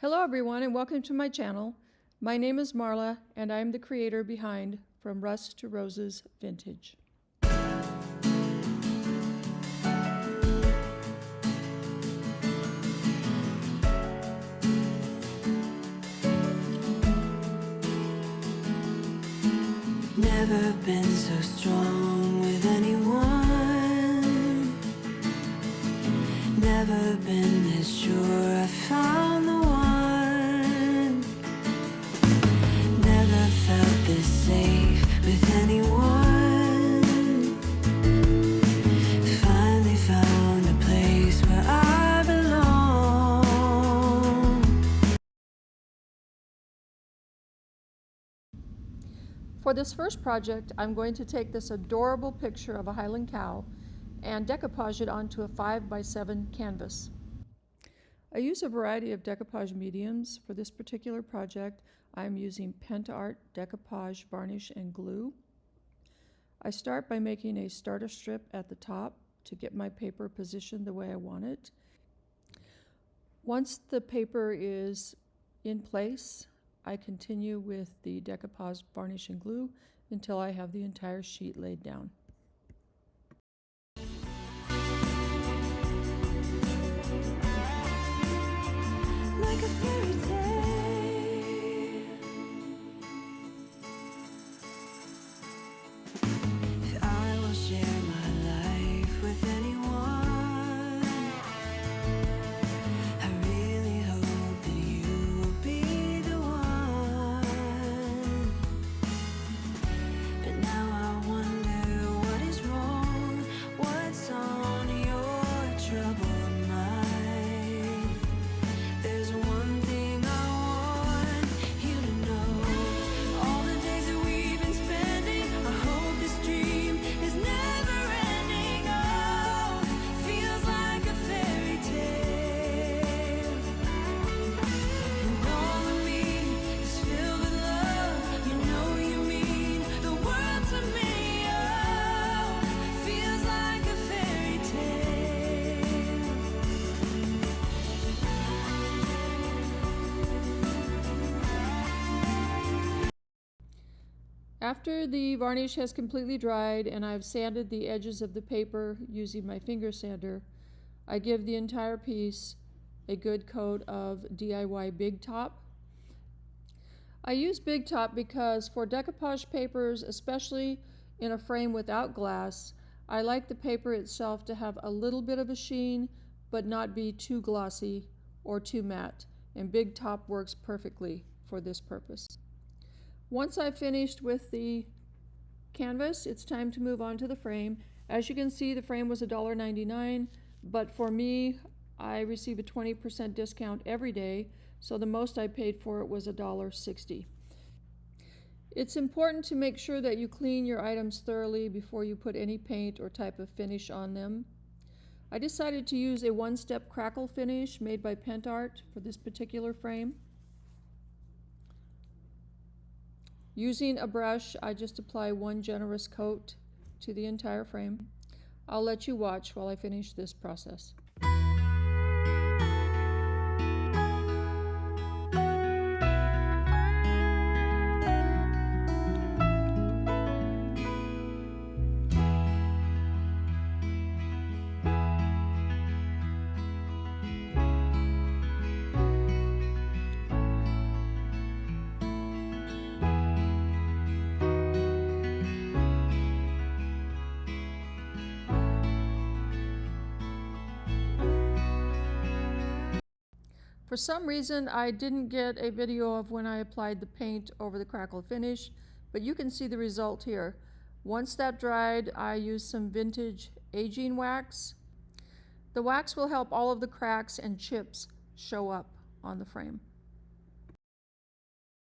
Hello everyone and welcome to my channel. My name is Marla and I'm the creator behind From Rust to Roses Vintage. Never been so strong with anyone. Never been this sure I found the one. Never felt this safe with anyone. Finally found a place where I belong. For this first project, I'm going to take this adorable picture of a Highland cow and decoupage it onto a 5x7 canvas. I use a variety of decoupage mediums. For this particular project, I'm using Art decoupage varnish and glue. I start by making a starter strip at the top to get my paper positioned the way I want it. Once the paper is in place, I continue with the decoupage varnish and glue until I have the entire sheet laid down. Like a fairy tale, I will share my life with anyone. I really hope that you will be the one. But now I wonder what is wrong, what's on your troubled mind. There's one thing I want you to know. All the days that we've been spending, I hope this dream is never ending. Oh, feels like a fairy tale. And all of me is filled with love. You know you mean the world to me. Oh, feels like a fairy tale. After the varnish has completely dried and I've sanded the edges of the paper using my finger sander, I give the entire piece a good coat of DIY Big Top. I use Big Top because for decoupage papers, especially in a frame without glass, I like the paper itself to have a little bit of a sheen but not be too glossy or too matte, and Big Top works perfectly for this purpose. Once I've finished with the canvas, it's time to move on to the frame. As you can see, the frame was $1.99, but for me, I receive a 20% discount every day, so the most I paid for it was $1.60. It's important to make sure that you clean your items thoroughly before you put any paint or type of finish on them. I decided to use a one-step crackle finish made by Art for this particular frame. Using a brush, I just apply one generous coat to the entire frame. I'll let you watch while I finish this process. For some reason, I didn't get a video of when I applied the paint over the crackle finish, but you can see the result here. Once that dried, I used some vintage aging wax. The wax will help all of the cracks and chips show up on the frame.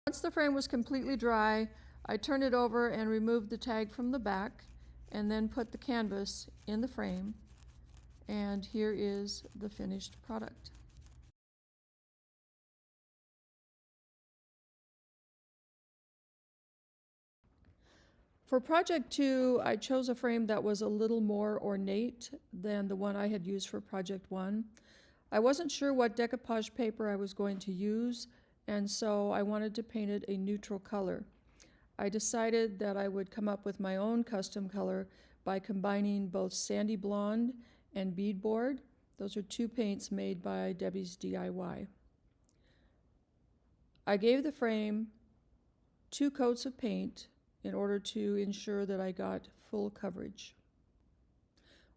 Once the frame was completely dry, I turned it over and removed the tag from the back, and then put the canvas in the frame. And here is the finished product. For project 2, I chose a frame that was a little more ornate than the one I had used for project 1. I wasn't sure what decoupage paper I was going to use, and so I wanted to paint it a neutral color. I decided that I would come up with my own custom color by combining both sandy blonde and beadboard. Those are two paints made by Debbie's DIY. I gave the frame 2 coats of paint in order to ensure that I got full coverage.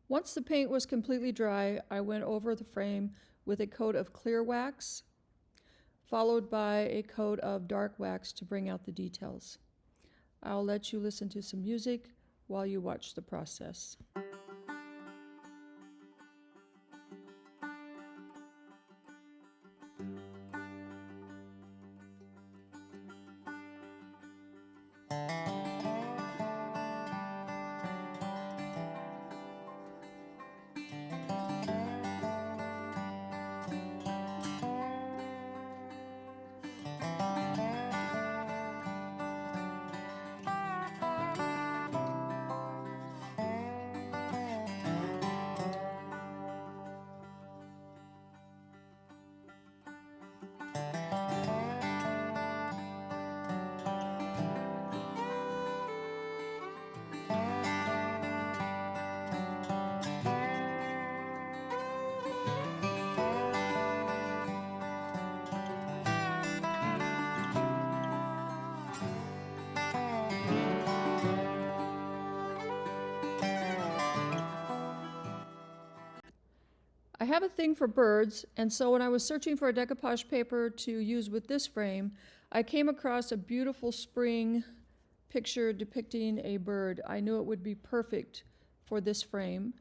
Once the paint was completely dry, I went over the frame with a coat of clear wax, followed by a coat of dark wax to bring out the details. I'll let you listen to some music while you watch the process. I have a thing for birds, and so when I was searching for a decoupage paper to use with this frame, I came across a beautiful spring picture depicting a bird. I knew it would be perfect for this frame,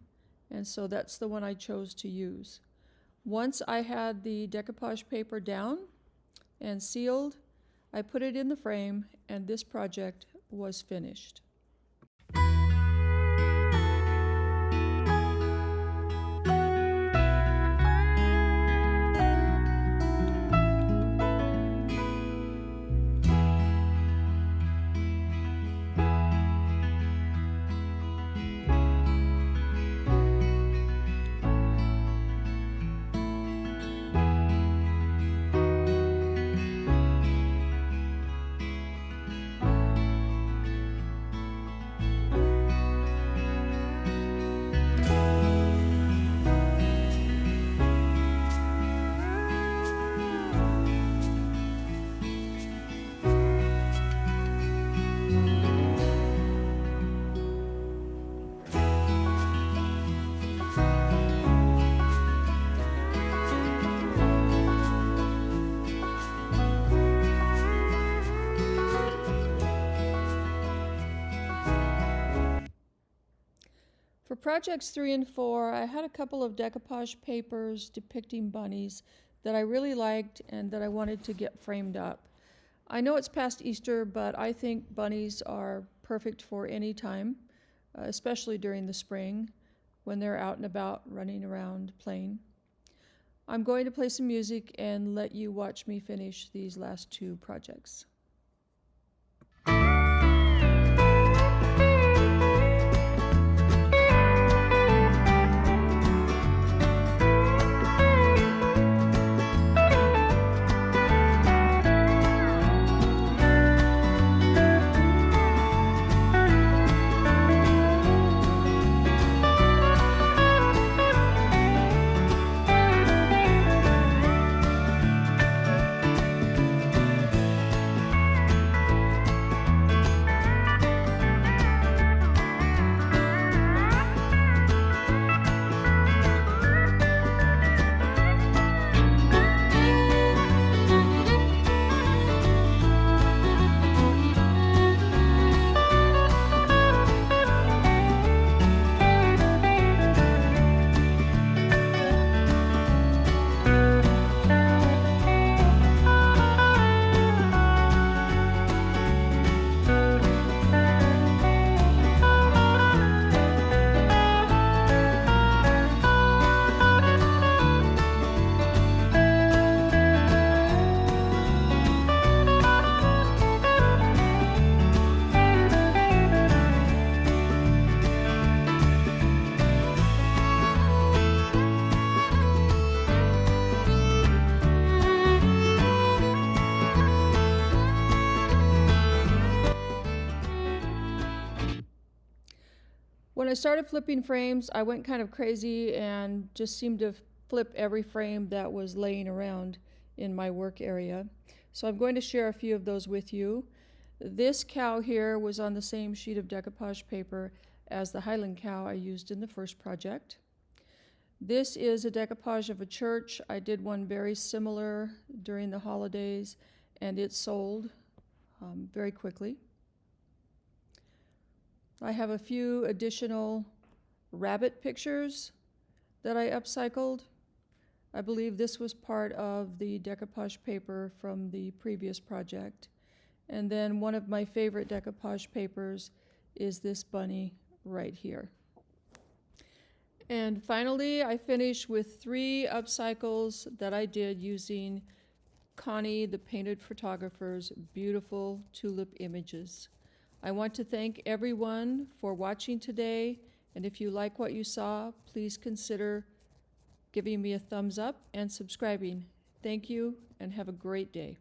and so that's the one I chose to use. Once I had the decoupage paper down and sealed, I put it in the frame, and this project was finished. For projects 3 and 4, I had a couple of decoupage papers depicting bunnies that I really liked and that I wanted to get framed up. I know it's past Easter, but I think bunnies are perfect for any time, especially during the spring when they're out and about running around playing. I'm going to play some music and let you watch me finish these last 2 projects. when I started flipping frames, I went kind of crazy and just seemed to flip every frame that was laying around in my work area. So I'm going to share a few of those with you. This cow here was on the same sheet of decoupage paper as the Highland cow I used in the first project. This is a decoupage of a church. I did one very similar during the holidays, and it sold very quickly. I have a few additional rabbit pictures that I upcycled. I believe this was part of the decoupage paper from the previous project. And then one of my favorite decoupage papers is this bunny right here. And finally, I finished with 3 upcycles that I did using Connie, the painted photographer's beautiful tulip images. I want to thank everyone for watching today, and if you like what you saw, please consider giving me a thumbs up and subscribing. Thank you, and have a great day.